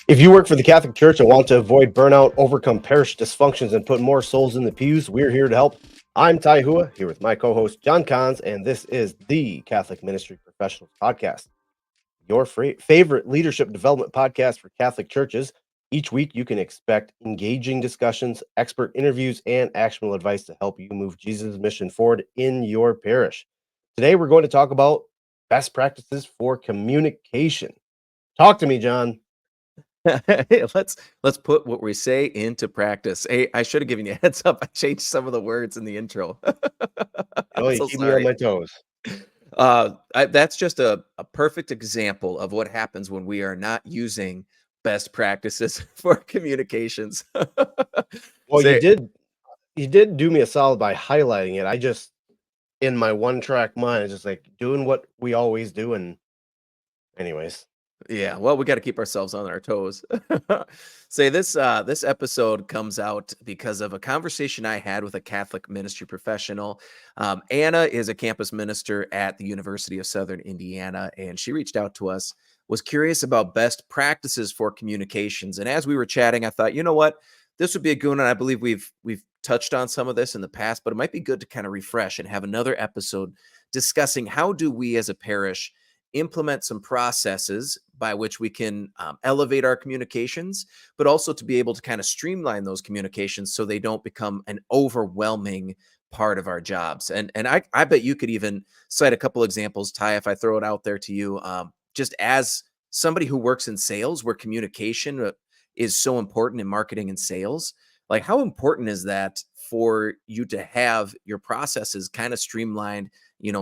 If you work for the Catholic Church and want to avoid burnout, overcome parish dysfunctions, and put more souls in the pews, we're here to help. I'm Ty Hua, here with my co-host John Kahns, and this is the Catholic Ministry Professionals Podcast, your favorite leadership development podcast for Catholic churches. Each week, you can expect engaging discussions, expert interviews, and actionable advice to help you move Jesus' mission forward in your parish. Today, we're going to talk about best practices for communication. Talk to me, John. Hey, let's put what we say into practice. Hey, I should have given you a heads up. I changed some of the words in the intro. Oh, I'm you so keep me on sorry. my toes. That's just a perfect example of what happens when we are not using best practices for communications. Well, Say, you did do me a solid by highlighting it. I just in my one track mind, it's just like doing what we always do. And anyways, yeah, well, we got to keep ourselves on our toes. Say this episode comes out because of a conversation I had with a Catholic ministry professional. Anna is a campus minister at the University of Southern Indiana, and she reached out to us, was curious about best practices for communications. And as we were chatting, I thought, you know what, this would be a good one. And I believe we've touched on some of this in the past, but it might be good to kind of refresh and have another episode discussing how do we as a parish implement some processes by which we can elevate our communications, but also to be able to kind of streamline those communications so they don't become an overwhelming part of our jobs. And I bet you could even cite a couple examples, Ty, if I throw it out there to you, just as somebody who works in sales, where communication is so important in marketing and sales. Like, how important is that for you to have your processes kind of streamlined,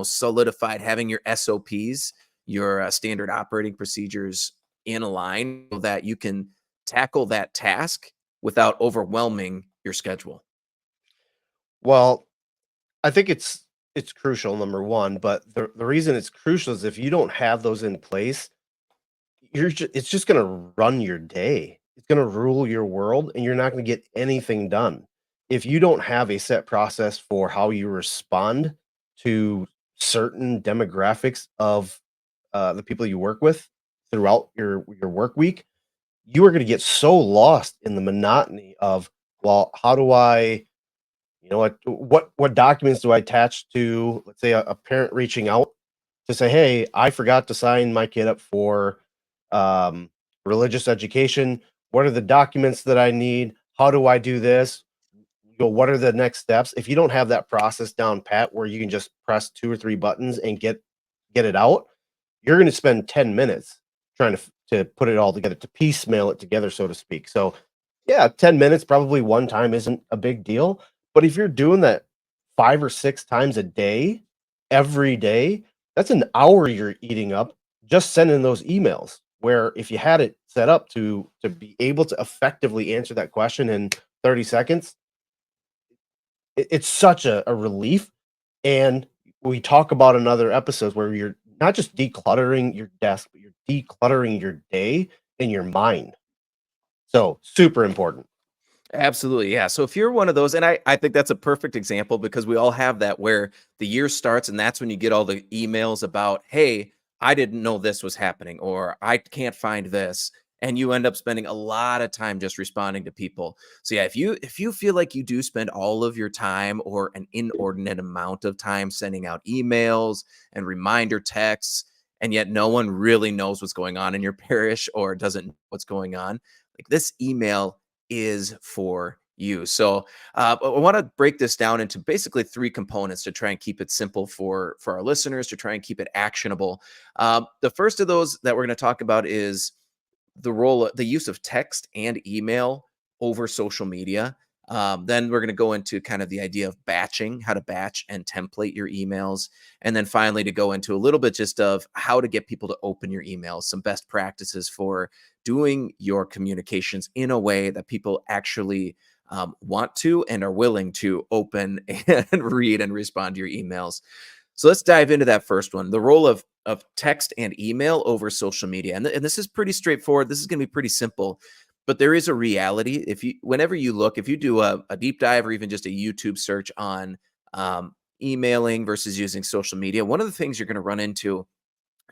solidified, having your SOPs, your standard operating procedures in a line so that you can tackle that task without overwhelming your schedule? well, I think it's crucial, number one. But the reason it's crucial is if you don't have those in place, it's just gonna run your day. It's gonna rule your world, and you're not gonna get anything done. If you don't have a set process for how you respond to certain demographics of the people you work with throughout your work week, you are going to get so lost in the monotony of, well, how do I, what documents do I attach to, let's say, a parent reaching out to say, hey, I forgot to sign my kid up for um, religious education. What are the documents that I need? How do I do this? What are the next steps? If you don't have that process down pat where you can just press two or three buttons and get it out, you're going to spend 10 minutes trying to put it all together, to piecemeal it together, so to speak. So, yeah, 10 minutes probably one time isn't a big deal. But if you're doing that 5 or 6 times a day, every day, that's an hour you're eating up just sending those emails. Where if you had it set up to be able to effectively answer that question in 30 seconds, it's such a relief. And we talk about in other episodes where you're not just decluttering your desk, but you're decluttering your day and your mind. So super important. Absolutely. Yeah. So if you're one of those, and I think that's a perfect example because we all have that where the year starts and that's when you get all the emails about, hey, I didn't know this was happening or I can't find this. And you end up spending a lot of time just responding to people. So yeah, if you feel like you do spend all of your time or an inordinate amount of time sending out emails and reminder texts, and yet no one really knows what's going on in your parish or doesn't know what's going on, like this email is for you. So I want to break this down into basically three components to try and keep it simple for our listeners, to try and keep it actionable. The first of those that we're going to talk about is the use of text and email over social media. Then we're going to go into kind of the idea of batching, how to batch and template your emails. And then finally, to go into a little bit just of how to get people to open your emails, some best practices for doing your communications in a way that people actually want to and are willing to open and read and respond to your emails. So let's dive into that first one, the role of text and email over social media. And this is pretty straightforward. This is going to be pretty simple, but there is a reality. Whenever you look, if you do a deep dive or even just a YouTube search on emailing versus using social media, one of the things you're going to run into,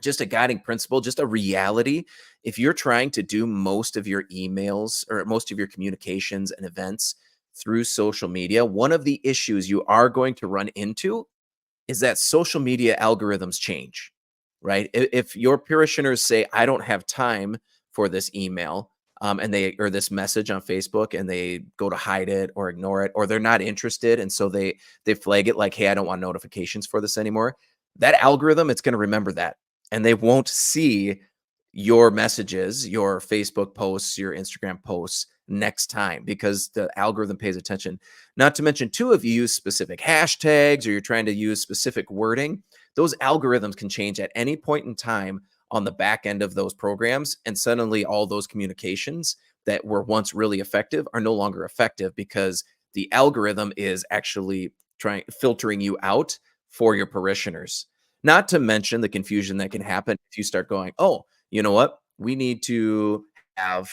just a guiding principle, just a reality, if you're trying to do most of your emails or most of your communications and events through social media, one of the issues you are going to run into is that social media algorithms change, right? If your parishioners say, I don't have time for this email, and they or this message on Facebook, and they go to hide it or ignore it, or they're not interested, and so they flag it like, hey, I don't want notifications for this anymore. That algorithm, it's going to remember that, and they won't see your messages, your Facebook posts, your Instagram posts next time because the algorithm pays attention. Not to mention, too, if you use specific hashtags or you're trying to use specific wording, those algorithms can change at any point in time on the back end of those programs. And suddenly, all those communications that were once really effective are no longer effective because the algorithm is actually trying filtering you out for your parishioners. Not to mention the confusion that can happen if you start going, oh, you know what? We need to have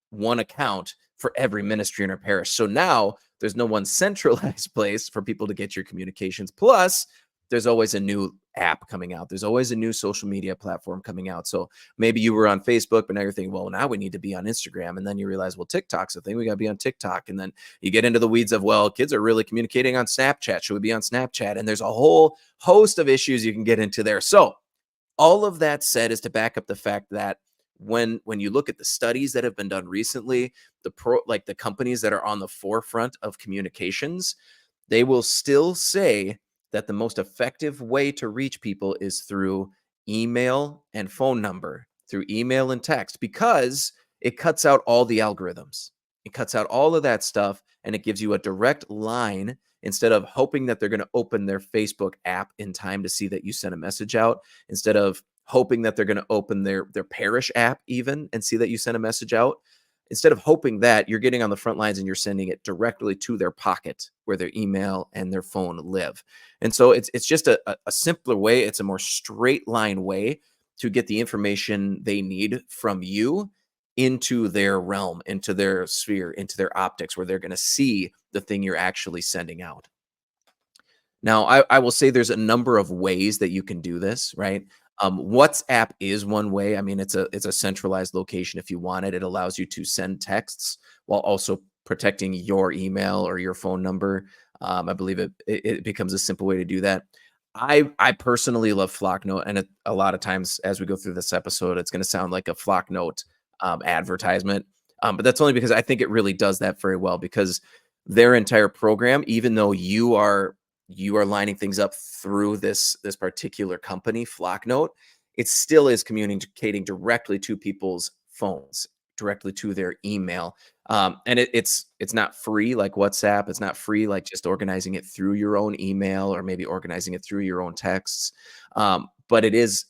one account for every ministry in our parish. So now there's no one centralized place for people to get your communications. Plus, there's always a new app coming out. There's always a new social media platform coming out. So maybe you were on Facebook, but now you're thinking, well, now we need to be on Instagram. And then you realize, well, TikTok's a thing. We got to be on TikTok. And then you get into the weeds of, well, kids are really communicating on Snapchat. Should we be on Snapchat? And there's a whole host of issues you can get into there. So all of that said is to back up the fact that when you look at the studies that have been done recently, the companies that are on the forefront of communications, they will still say that the most effective way to reach people is through email and phone number, through email and text, because it cuts out all the algorithms. It cuts out all of that stuff and it gives you a direct line instead of hoping that they're going to open their Facebook app in time to see that you sent a message out, instead of hoping that they're going to open their parish app even and see that you sent a message out. Instead of hoping that, you're getting on the front lines and you're sending it directly to their pocket where their email and their phone live. And so it's just a simpler way. It's a more straight line way to get the information they need from you into their realm, into their sphere, into their optics, where they're going to see the thing you're actually sending out. Now, I will say there's a number of ways that you can do this, right? WhatsApp is one way. I mean, it's a centralized location if you want it. It allows you to send texts while also protecting your email or your phone number. I believe it becomes a simple way to do that. I personally love Flocknote, and a lot of times as we go through this episode, it's going to sound like a Flocknote advertisement, but that's only because I think it really does that very well because their entire program, even though you are lining things up through this particular company, Flocknote, it still is communicating directly to people's phones, directly to their email. And it's not free like WhatsApp. It's not free like just organizing it through your own email or maybe organizing it through your own texts. But it is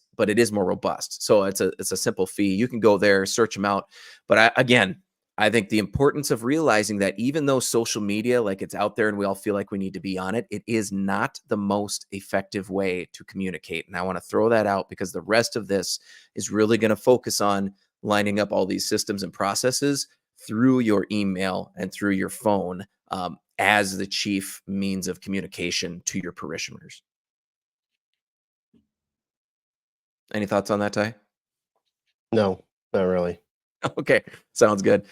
more robust. So it's a simple fee. You can go there, search them out. But again, I think the importance of realizing that even though social media, like it's out there and we all feel like we need to be on it, it is not the most effective way to communicate. And I want to throw that out because the rest of this is really going to focus on lining up all these systems and processes through your email and through your phone as the chief means of communication to your parishioners. Any thoughts on that, Ty? No, not really. Okay, sounds good.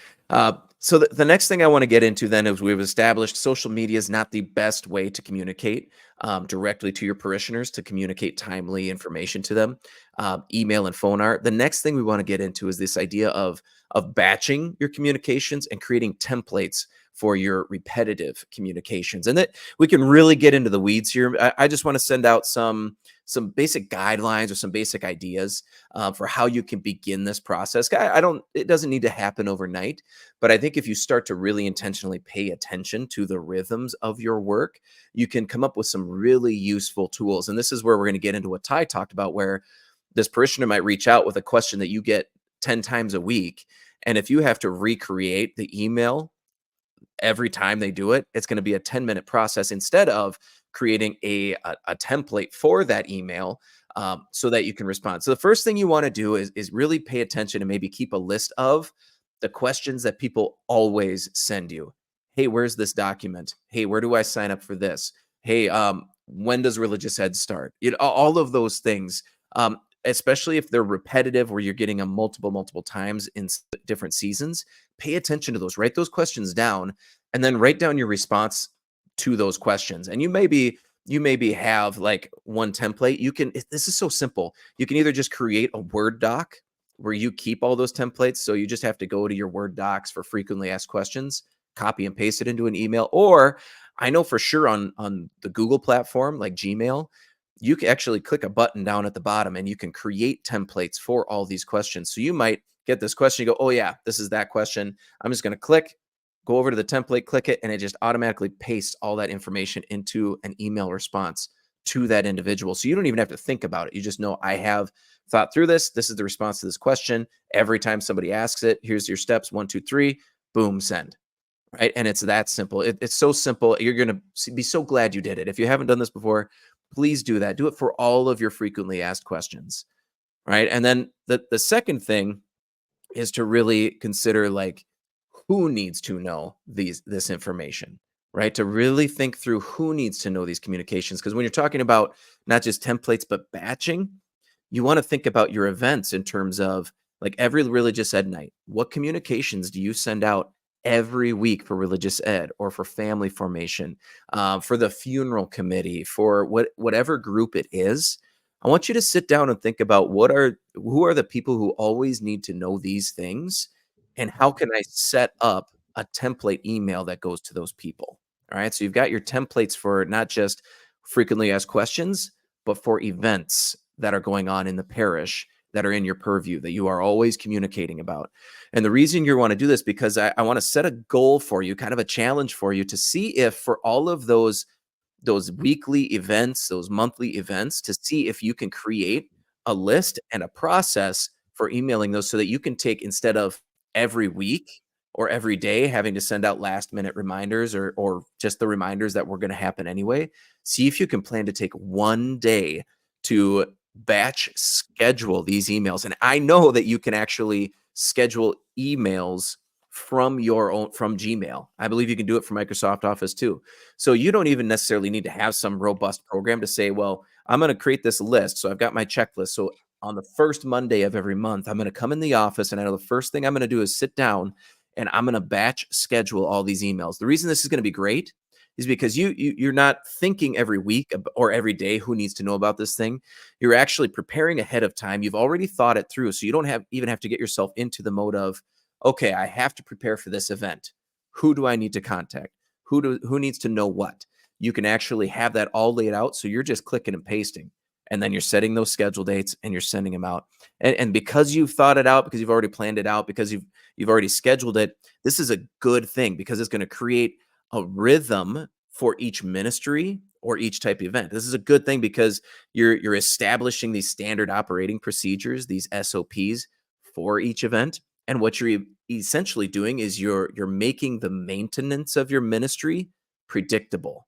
So the next thing I want to get into then is we've established social media is not the best way to communicate directly to your parishioners, to communicate timely information to them. Email and phone are. The next thing we want to get into is this idea of batching your communications and creating templates for your repetitive communications, and that we can really get into the weeds here. I just want to send out some basic guidelines or some basic ideas for how you can begin this process. I don't. It doesn't need to happen overnight, but I think if you start to really intentionally pay attention to the rhythms of your work, you can come up with some really useful tools. And this is where we're going to get into what Ty talked about, where this parishioner might reach out with a question that you get 10 times a week. And if you have to recreate the email every time they do it, it's going to be a 10-minute process instead of creating a template for that email so that you can respond. So the first thing you want to do is really pay attention and maybe keep a list of the questions that people always send you. Hey, where's this document? Hey, where do I sign up for this? Hey, when does religious ed start? All of those things. especially if they're repetitive where you're getting them multiple times in different seasons. Pay attention to those, write those questions down, and then write down your response to those questions. And you maybe have like one template. This is so simple. You can either just create a Word doc where you keep all those templates, so you just have to go to your Word docs for frequently asked questions, copy and paste it into an email. Or I know for sure on the Google platform like Gmail, you can actually click a button down at the bottom and you can create templates for all these questions. So you might get this question, you go, oh yeah, this is that question. I'm just going to go over to the template, click it, and it just automatically pastes all that information into an email response to that individual. So you don't even have to think about it. You just know, I have thought through this. This is the response to this question. Every time somebody asks it, here's your steps, 1, 2, 3, boom, send. Right. And it's that simple. It's so simple. You're going to be so glad you did it. If you haven't done this before, please do that. Do it for all of your frequently asked questions. Right. And then the second thing is to really consider, like, who needs to know this information, right? To really think through who needs to know these communications. Because when you're talking about not just templates, but batching, you want to think about your events in terms of, like, every religious ed night. What communications do you send out every week for religious ed or for family formation, for the funeral committee, for whatever group it is? I want you to sit down and think about who are the people who always need to know these things, and how can I set up a template email that goes to those people? All right. So you've got your templates for not just frequently asked questions, but for events that are going on in the parish that are in your purview that you are always communicating about. And the reason you want to do this, because I want to set a goal for you, kind of a challenge for you, to see if for all of those weekly events, those monthly events, to see if you can create a list and a process for emailing those, so that you can take, instead of every week or every day having to send out last minute reminders, or just the reminders that were going to happen anyway, see if you can plan to take one day to batch schedule these emails. And I know that you can actually schedule emails from Gmail. I believe you can do it from Microsoft Office too. So you don't even necessarily need to have some robust program to say, well, I'm going to create this list. So I've got my checklist. So on the first Monday of every month, I'm going to come in the office, and I know the first thing I'm going to do is sit down and I'm going to batch schedule all these emails. The reason this is going to be great is because you're not thinking every week or every day who needs to know about this thing. You're actually preparing ahead of time. You've already thought it through. So you don't even have to get yourself into the mode of, okay, I have to prepare for this event. Who do I need to contact? Who needs to know what? You can actually have that all laid out. So you're just clicking and pasting, and then you're setting those schedule dates and you're sending them out. And because you've thought it out, because you've already planned it out, because you've already scheduled it, this is a good thing, because it's going to create a rhythm for each ministry or each type of event. This is a good thing because you're establishing these standard operating procedures, these SOPs for each event. And what you're essentially doing is you're making the maintenance of your ministry predictable,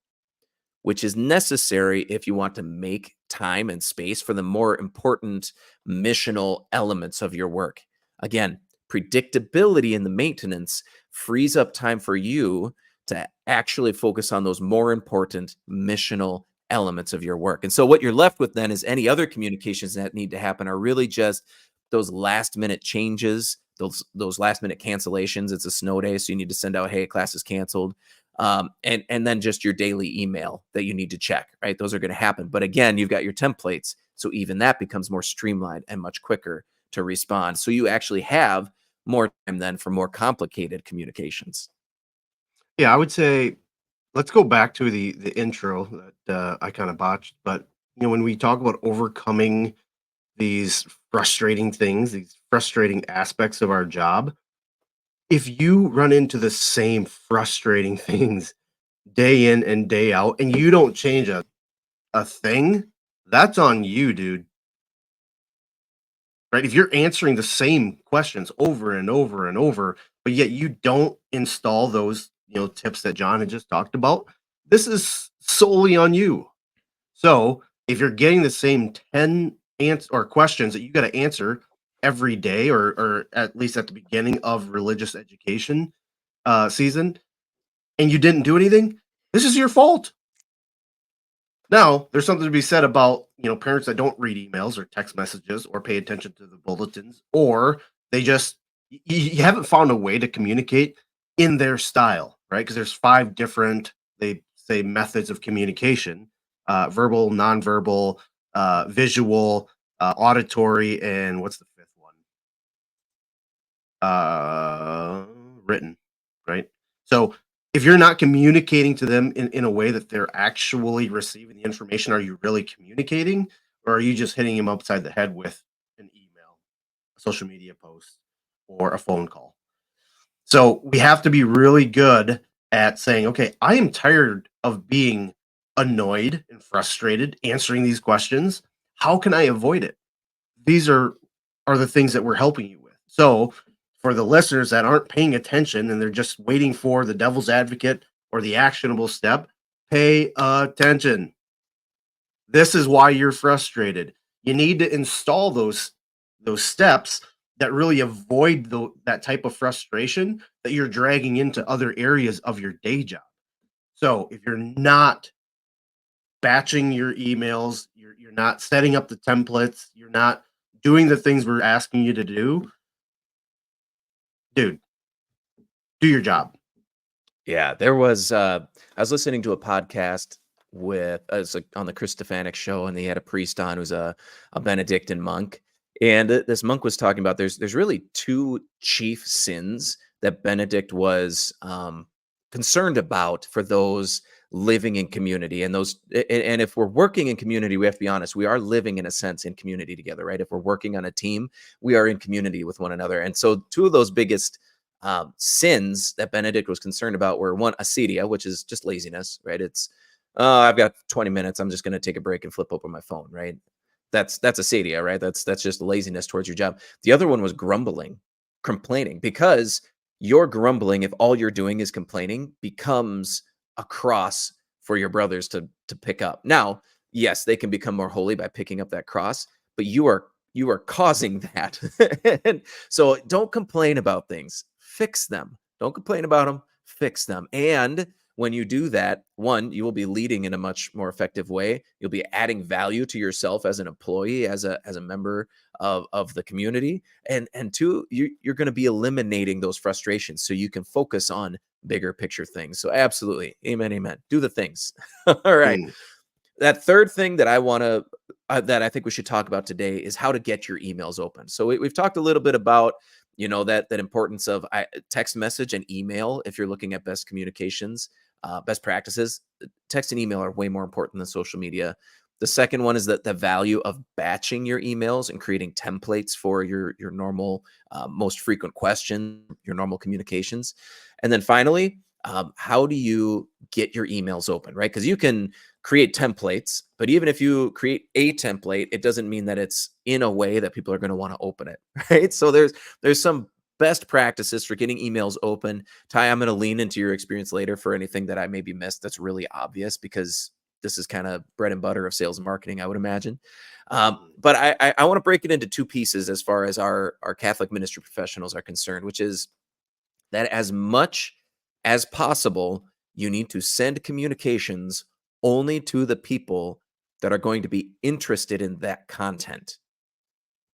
which is necessary if you want to make time and space for the more important missional elements of your work. Again, predictability in the maintenance frees up time for you to actually focus on those more important missional elements of your work. And so what you're left with then is any other communications that need to happen are really just those last minute changes, those last minute cancellations. It's a snow day, so you need to send out, hey, class is canceled. And then just your daily email that you need to check, right? Those are going to happen. But again, you've got your templates. So even that becomes more streamlined and much quicker to respond. So you actually have more time then for more complicated communications. Yeah, I would say let's go back to the intro that I kind of botched. But when we talk about overcoming these frustrating things, these frustrating aspects of our job, if you run into the same frustrating things day in and day out, and you don't change a thing, that's on you, dude. Right? If you're answering the same questions over and over and over, but yet you don't install those, tips that John had just talked about, this is solely on you. So if you're getting the same 10 answers or questions that you got to answer every day, or at least at the beginning of religious education season, and you didn't do anything, this is your fault. Now, there's something to be said about, parents that don't read emails or text messages or pay attention to the bulletins, or they just you haven't found a way to communicate in their style, right? Because there's 5 different, they say, methods of communication: verbal, nonverbal, visual, auditory, and what's the 5th one? Written, right? So if you're not communicating to them in a way that they're actually receiving the information, are you really communicating, or are you just hitting them upside the head with an email, a social media post, or a phone call? So we have to be really good at saying, okay, I am tired of being annoyed and frustrated answering these questions. How can I avoid it? These are the things that we're helping you with. So, for the listeners that aren't paying attention and they're just waiting for the devil's advocate or the actionable step, pay attention. This is why you're frustrated. You need to install those steps that really avoid that type of frustration that you're dragging into other areas of your day job. So, if you're not batching your emails, you're not setting up the templates, you're not doing the things we're asking you to do, dude, do your job. Yeah, there was I was listening to a podcast with it's like on the Chris Stefanik show, and they had a priest on who's a Benedictine monk. And this monk was talking about there's really two chief sins that Benedict was concerned about for those living in community. And and if we're working in community, we have to be honest, we are living in a sense in community together, right? If we're working on a team, we are in community with one another. And so two of those biggest sins that Benedict was concerned about were, one, acedia, which is just laziness, right? It's I've got 20 minutes. I'm just going to take a break and flip open my phone, right? That's acedia, right? That's just laziness towards your job. The other one was grumbling, complaining, because your grumbling, if all you're doing is complaining, becomes a cross for your brothers to pick up. Now, yes, they can become more holy by picking up that cross, but you are causing that. And so don't complain about things. Fix them. Don't complain about them. Fix them. And when you do that, one, you will be leading in a much more effective way. You'll be adding value to yourself as an employee, as a member of the community. And two, you're going to be eliminating those frustrations so you can focus on bigger picture things. So absolutely. Amen. Amen. Do the things. All right. Mm, That third thing that I want to that I think we should talk about today is how to get your emails open. So we've talked a little bit about that importance of text message and email. If you're looking at best communications, best practices, text and email are way more important than social media. The second one is that the value of batching your emails and creating templates for your normal most frequent question, your normal communications. And then finally, how do you get your emails open, right? Because you can create templates, but even if you create a template, it doesn't mean that it's in a way that people are going to want to open it, right? So there's some best practices for getting emails open. Ty, I'm going to lean into your experience later for anything that I maybe missed that's really obvious, because this is kind of bread and butter of sales and marketing, I would imagine. mm, But I want to break it into two pieces as far as our Catholic ministry professionals are concerned, which is that as much as possible, you need to send communications only to the people that are going to be interested in that content.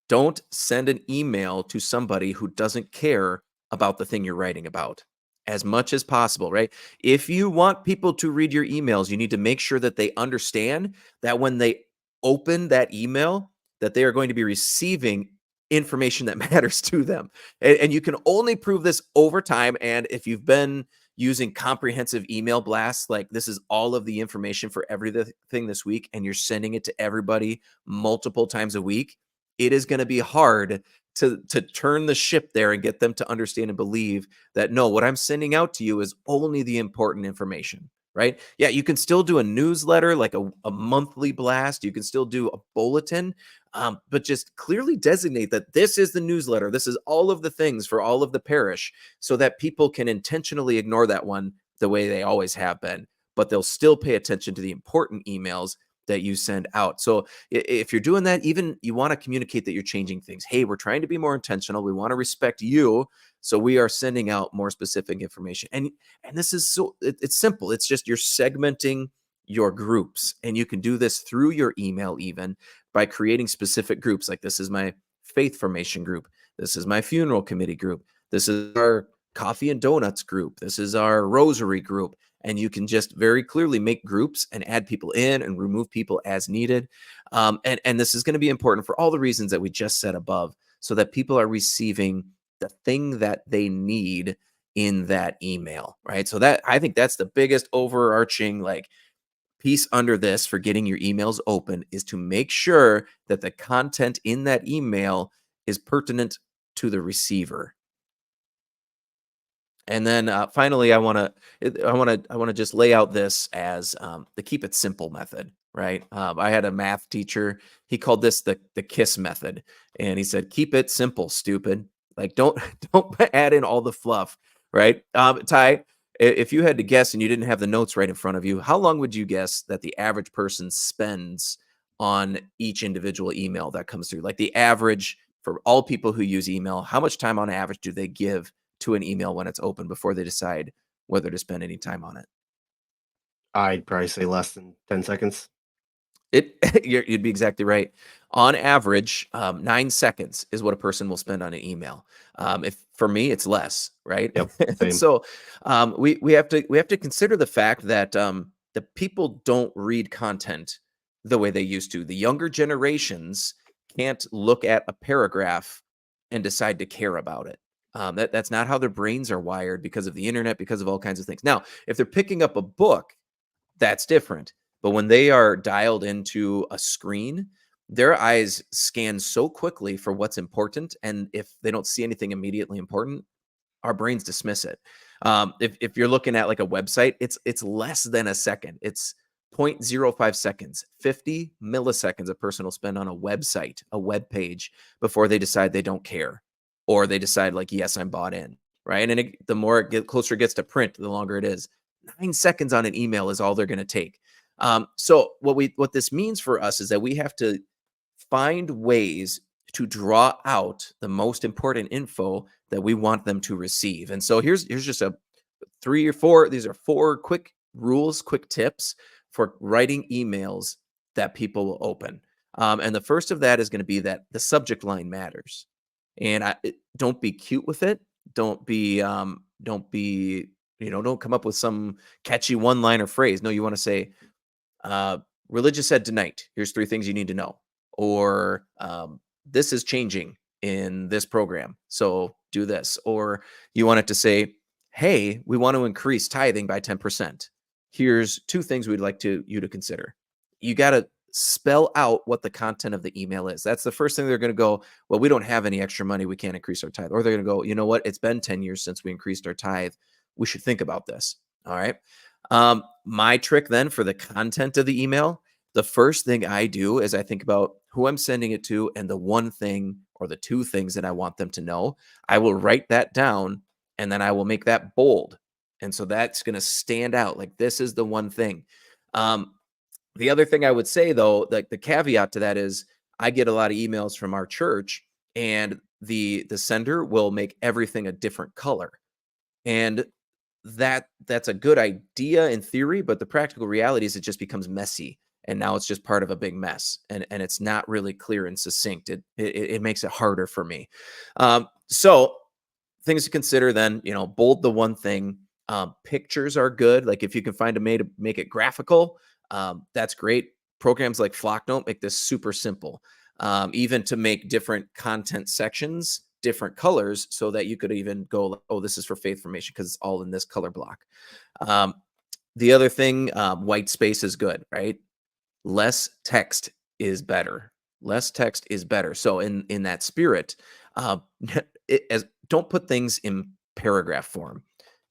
Don't send an email to somebody who doesn't care about the thing you're writing about as much as possible, right? If you want people to read your emails, you need to make sure that they understand that when they open that email, that they are going to be receiving information that matters to them. And you can only prove this over time. And if you've been using comprehensive email blasts, like this is all of the information for everything this week, and you're sending it to everybody multiple times a week, it is going to be hard to turn the ship there and get them to understand and believe that, no, what I'm sending out to you is only the important information, right? Yeah, you can still do a newsletter, like a monthly blast. You can still do a bulletin, but just clearly designate that this is the newsletter. This is all of the things for all of the parish, so that people can intentionally ignore that one the way they always have been, but they'll still pay attention to the important emails that you send out. So if you're doing that, even you want to communicate that you're changing things. Hey, we're trying to be more intentional. We want to respect you. So we are sending out more specific information. And this is it's simple. It's just you're segmenting your groups. And you can do this through your email, even by creating specific groups. Like, this is my faith formation group. This is my funeral committee group. This is our coffee and donuts group. This is our rosary group. And you can just very clearly make groups and add people in and remove people as needed. And this is going to be important for all the reasons that we just said above, so that people are receiving the thing that they need in that email, right? So that, I think that's the biggest overarching like piece under this for getting your emails open, is to make sure that the content in that email is pertinent to the receiver. And then finally, I want to just lay out this as the keep it simple method, right? I had a math teacher. He called this the KISS method, and he said, "Keep it simple, stupid. Like, don't don't add in all the fluff." Right, Ty? If you had to guess and you didn't have the notes right in front of you, how long would you guess that the average person spends on each individual email that comes through? Like, the average for all people who use email, how much time on average do they give to an email when it's open before they decide whether to spend any time on it? I'd probably say less than 10 seconds. It you'd be exactly right. On average, 9 seconds is what a person will spend on an email. If for me, it's less, right? Yep, And same. so, we have to consider the fact that the people don't read content the way they used to. The younger generations can't look at a paragraph and decide to care about it. That's not how their brains are wired, because of the internet, because of all kinds of things. Now, if they're picking up a book, that's different. But when they are dialed into a screen, their eyes scan so quickly for what's important. And if they don't see anything immediately important, our brains dismiss it. If you're looking at like a website, it's less than a second. It's 0.05 seconds, 50 milliseconds a person will spend on a website, a web page, before they decide they don't care, or they decide like, yes, I'm bought in, right? And the more closer it gets to print, the longer it is. 9 seconds on an email is all they're going to take. So what this means for us is that we have to find ways to draw out the most important info that we want them to receive. And so here's just a 3 or 4. These are 4 quick rules, quick tips for writing emails that people will open. And the first of that is going to be that the subject line matters. And don't be cute with it. Don't be, don't come up with some catchy one-liner phrase. No, you want to say, uh, religious ed tonight. Here's 3 things you need to know. Or this is changing in this program, so do this. Or you want it to say, hey, we want to increase tithing by 10%. Here's 2 things we'd like you to consider. You got to spell out what the content of the email is. That's the first thing they're going to go, well, we don't have any extra money, we can't increase our tithe. Or they're going to go, you know what, it's been 10 years since we increased our tithe, we should think about this. All right. My trick then for the content of the email, the first thing I do is I think about who I'm sending it to and the one thing or the 2 things that I want them to know. I will write that down, and then I will make that bold. And so that's going to stand out. Like, this is the one thing. Um, the other thing I would say, though, like the caveat to that is, I get a lot of emails from our church, and the sender will make everything a different color. And that's a good idea in theory, but the practical reality is it just becomes messy, and now it's just part of a big mess, and it's not really clear and succinct. It makes it harder for me. So things to consider then, bold the one thing. Pictures are good. Like, if you can find a way to make it graphical, that's great. Programs like Flocknote make this super simple. Even to make different content sections different colors, so that you could even go like, oh, this is for faith formation because it's all in this color block. Um, the other thing, white space is good, right? Less text is better. Less text is better. So in that spirit, uh, don't put things in paragraph form.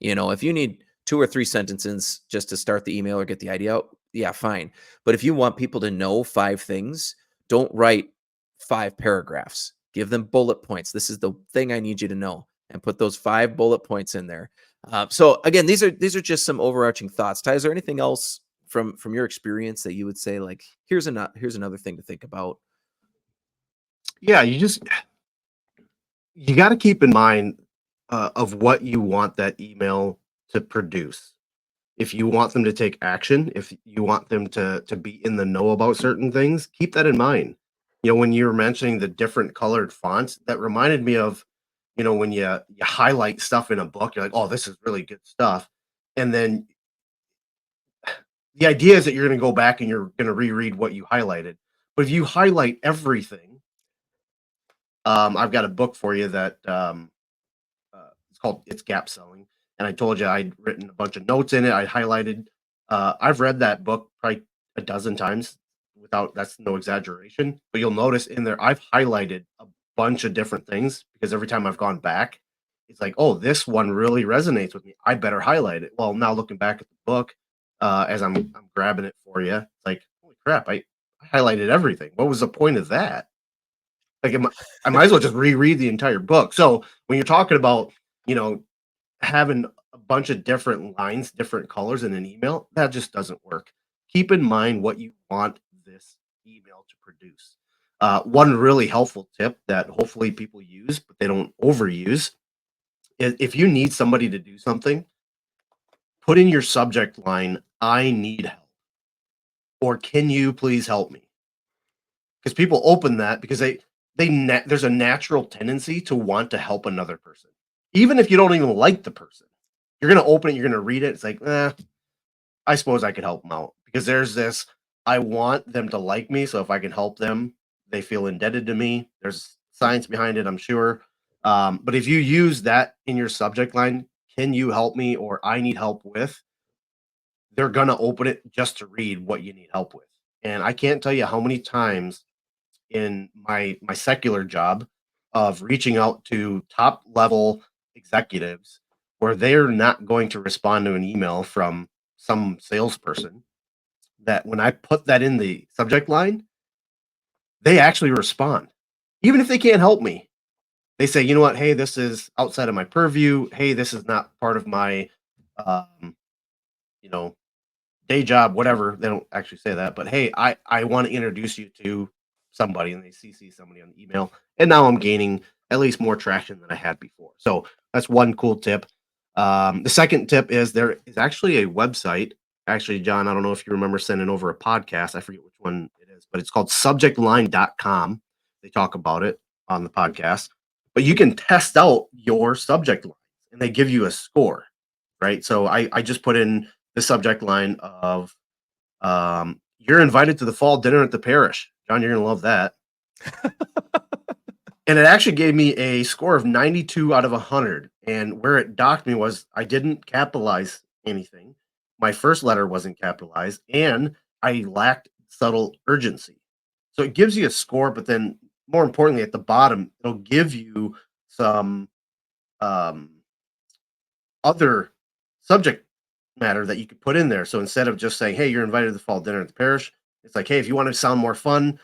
If you need 2 or 3 sentences just to start the email or get the idea out, yeah, fine. But if you want people to know 5 things, don't write 5 paragraphs. Give them bullet points. This is the thing I need you to know, and put those 5 bullet points in there. So again, these are just some overarching thoughts. Ty, is there anything else from your experience that you would say, like, here's another thing to think about? Yeah, you got to keep in mind of what you want that email to produce. If you want them to take action, if you want them to be in the know about certain things, keep that in mind. When you were mentioning the different colored fonts, that reminded me of, when you highlight stuff in a book, you're like, "Oh, this is really good stuff." And then the idea is that you're gonna go back and you're gonna reread what you highlighted. But if you highlight everything, I've got a book for you that, it's Gap Selling, and I told you I'd written a bunch of notes in it. I highlighted. I've read that book probably a dozen times, without that's no exaggeration. But you'll notice in there I've highlighted a bunch of different things because every time I've gone back, it's like, oh, this one really resonates with me. I better highlight it. Well, now looking back at the book, as I'm grabbing it for you, it's like, holy crap, I highlighted everything. What was the point of that? Like, I might as well just reread the entire book. So when you're talking about, you know, having a bunch of different lines, different colors in an email, that just doesn't work. Keep in mind what you want this email to produce. One really helpful tip that hopefully people use, but they don't overuse, is if you need somebody to do something, put in your subject line, I need help, or can you please help me? Because people open that because there's a natural tendency to want to help another person. Even if you don't even like the person, you're gonna open it, you're gonna read it. It's like, I suppose I could help them out because there's this. I want them to like me, so if I can help them, they feel indebted to me. There's science behind it, I'm sure. But if you use that in your subject line, can you help me or I need help with? They're gonna open it just to read what you need help with. And I can't tell you how many times in my secular job of reaching out to top level executives where they're not going to respond to an email from some salesperson, that when I put that in the subject line, they actually respond. Even if they can't help me, they say, you know what, hey, this is outside of my purview. Hey, this is not part of my um, you know, day job, whatever. They don't actually say that, but hey, I want to introduce you to somebody, and they CC somebody on the email, and now I'm gaining at least more traction than I had before. So that's one cool tip. The second tip is there is actually a website. Actually, John, I don't know if you remember sending over a podcast. I forget which one it is, but it's called subjectline.com. They talk about it on the podcast, but you can test out your subject lines and they give you a score, right? So I just put in the subject line of, you're invited to the fall dinner at the parish. John, you're gonna love that. And it actually gave me a score of 92 out of 100. And where it docked me was I didn't capitalize anything. My first letter wasn't capitalized, and I lacked subtle urgency. So it gives you a score, but then more importantly, at the bottom, it'll give you some um, other subject matter that you could put in there. So instead of just saying, "Hey, you're invited to the fall dinner at the parish," it's like, "Hey, if you want to sound more fun,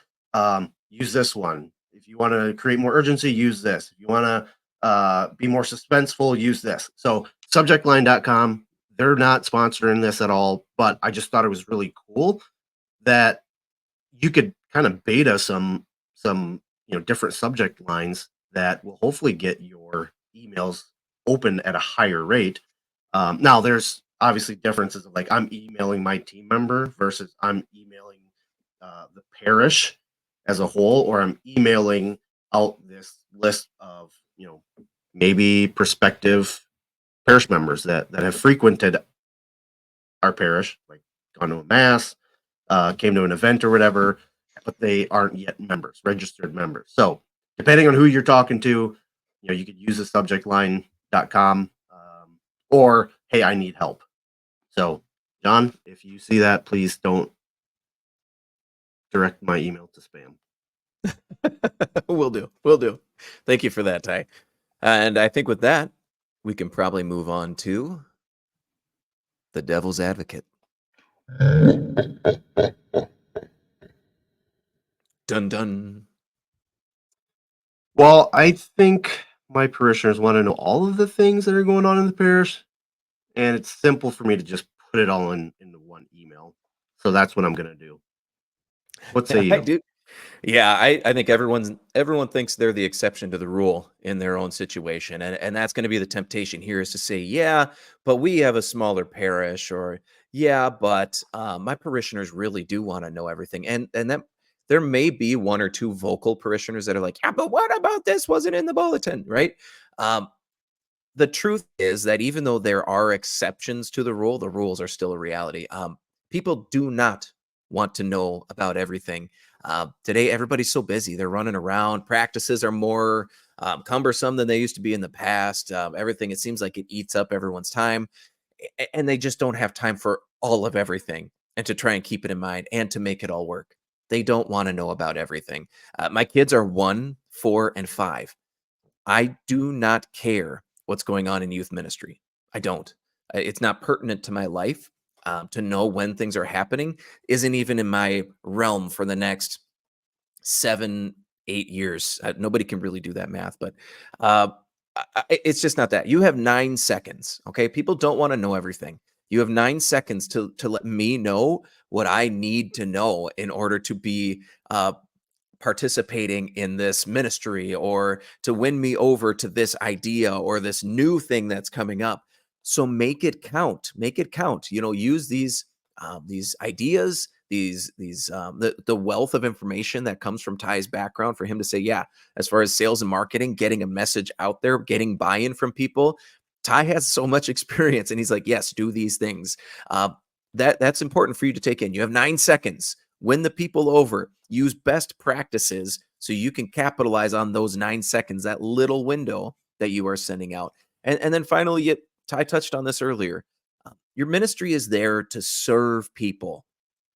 use this one. If you want to create more urgency, use this. If you want to be more suspenseful, use this." So subjectline.com, they're not sponsoring this at all, but I just thought it was really cool that you could kind of beta some different subject lines that will hopefully get your emails open at a higher rate. Now there's obviously differences of, like, I'm emailing my team member versus I'm emailing the parish as a whole, or I'm emailing out this list of maybe prospective parish members that have frequented our parish, like gone to a mass, came to an event or whatever, but they aren't yet members, registered members. So depending on who you're talking to, you could use the subjectline.com, or hey, I need help. So, John, if you see that, please don't direct my email to spam. Will do. Will do. Thank you for that, Ty. And I think with that, we can probably move on to the devil's advocate. Dun dun. Well, I think my parishioners want to know all of the things that are going on in the parish, and it's simple for me to just put it all into one email. So that's what I'm going to do. What say I you? do. Yeah, I think everyone thinks they're the exception to the rule in their own situation, and that's going to be the temptation here is to say, yeah, but we have a smaller parish, or yeah, but my parishioners really do want to know everything, and that there may be one or two vocal parishioners that are like, yeah, but what about this wasn't in the bulletin, right? Um, the truth is that even though there are exceptions to the rules are still a reality. People do not want to know about everything. Today, everybody's so busy. They're running around. Practices are more cumbersome than they used to be in the past. Everything, it seems like it eats up everyone's time. And they just don't have time for all of everything and to try and keep it in mind and to make it all work. They don't want to know about everything. My kids are 1, 4, and 5. I do not care what's going on in youth ministry. I don't. It's not pertinent to my life. To know when things are happening isn't even in my realm for the next 7, 8 years. Nobody can really do that math, but uh, it's just not that. You have 9 seconds. Okay, people don't want to know everything. You have 9 seconds to let me know what I need to know in order to be participating in this ministry or to win me over to this idea or this new thing that's coming up. So make it count. Make it count. Use these ideas, the wealth of information that comes from Ty's background for him to say, yeah, as far as sales and marketing, getting a message out there, getting buy-in from people. Ty has so much experience, and he's like, yes, do these things. Uh, that's important for you to take in. You have 9 seconds. Win the people over. Use best practices so you can capitalize on those 9 seconds, that little window that you are sending out. And then finally, Ty touched on this earlier. Your ministry is there to serve people.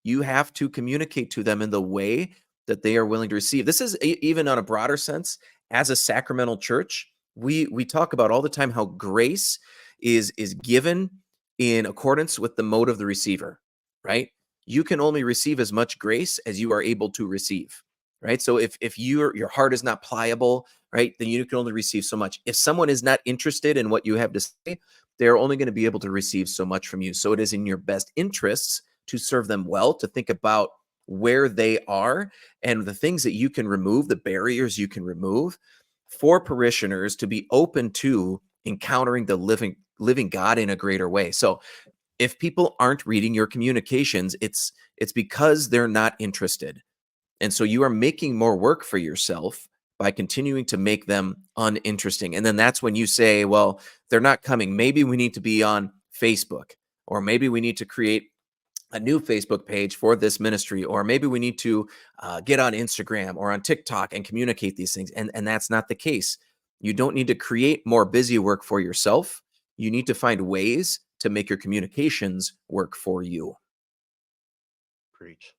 You have to communicate to them in the way that they are willing to receive. This is even on a broader sense. As a sacramental church, we talk about all the time how grace is given in accordance with the mode of the receiver, right? You can only receive as much grace as you are able to receive, right? So if your heart is not pliable, right, then you can only receive so much. If someone is not interested in what you have to say, they're only going to be able to receive so much from you. So it is in your best interests to serve them well, to think about where they are and the things that you can remove, the barriers you can remove for parishioners to be open to encountering the living God in a greater way. So if people aren't reading your communications, it's because they're not interested. And so you are making more work for yourself by continuing to make them uninteresting. And then that's when you say, well, they're not coming. Maybe we need to be on Facebook, or maybe we need to create a new Facebook page for this ministry, or maybe we need to get on Instagram or on TikTok and communicate these things. And that's not the case. You don't need to create more busy work for yourself. You need to find ways to make your communications work for you. Preach.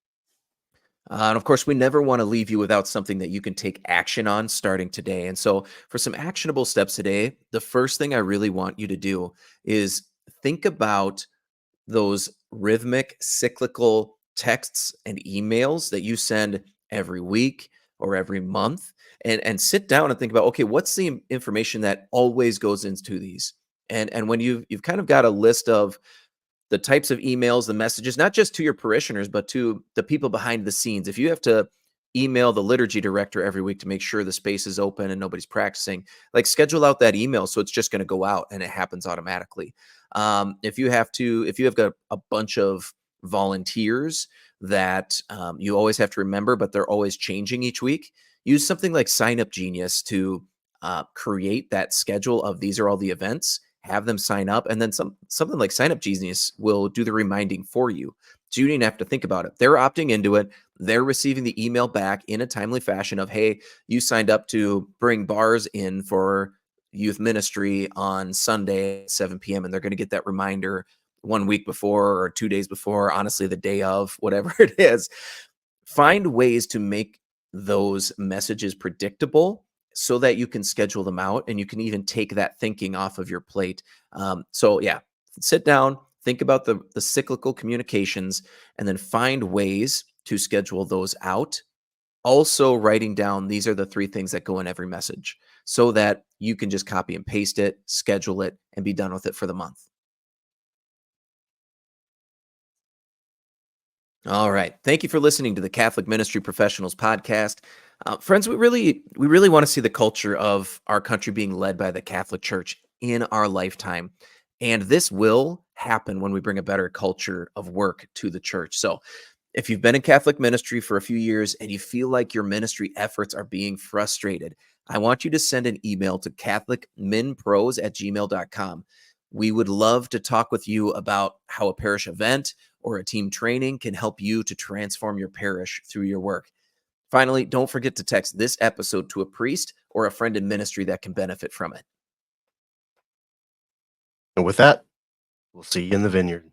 And of course, we never want to leave you without something that you can take action on starting today. And so, for some actionable steps today, the first thing I really want you to do is think about those rhythmic, cyclical texts and emails that you send every week or every month, and sit down and think about, okay, what's the information that always goes into these? And when you've kind of got a list of the types of emails, the messages, not just to your parishioners, but to the people behind the scenes. If you have to email the liturgy director every week to make sure the space is open and nobody's practicing, like schedule out that email so it's just going to go out and it happens automatically. If you have got a bunch of volunteers that you always have to remember, but they're always changing each week, use something like Sign Up Genius to create that schedule of these are all the events, have them sign up, and then something like Sign Up Genius will do the reminding for you. So you didn't have to think about it. They're opting into it. They're receiving the email back in a timely fashion of, hey, you signed up to bring bars in for youth ministry on Sunday at 7 p.m. And they're going to get that reminder 1 week before or 2 days before, honestly, the day of, whatever it is. Find ways to make those messages predictable so that you can schedule them out and you can even take that thinking off of your plate. So yeah, sit down, think about the cyclical communications, and then find ways to schedule those out. Also, writing down these are the 3 things that go in every message so that you can just copy and paste it, schedule it, and be done with it for the month. All right. Thank you for listening to the Catholic Ministry Professionals podcast. Friends, we really want to see the culture of our country being led by the Catholic Church in our lifetime. And this will happen when we bring a better culture of work to the church. So if you've been in Catholic ministry for a few years and you feel like your ministry efforts are being frustrated, I want you to send an email to catholicminpros@gmail.com. We would love to talk with you about how a parish event or a team training can help you to transform your parish through your work. Finally, don't forget to text this episode to a priest or a friend in ministry that can benefit from it. And with that, we'll see you in the vineyard.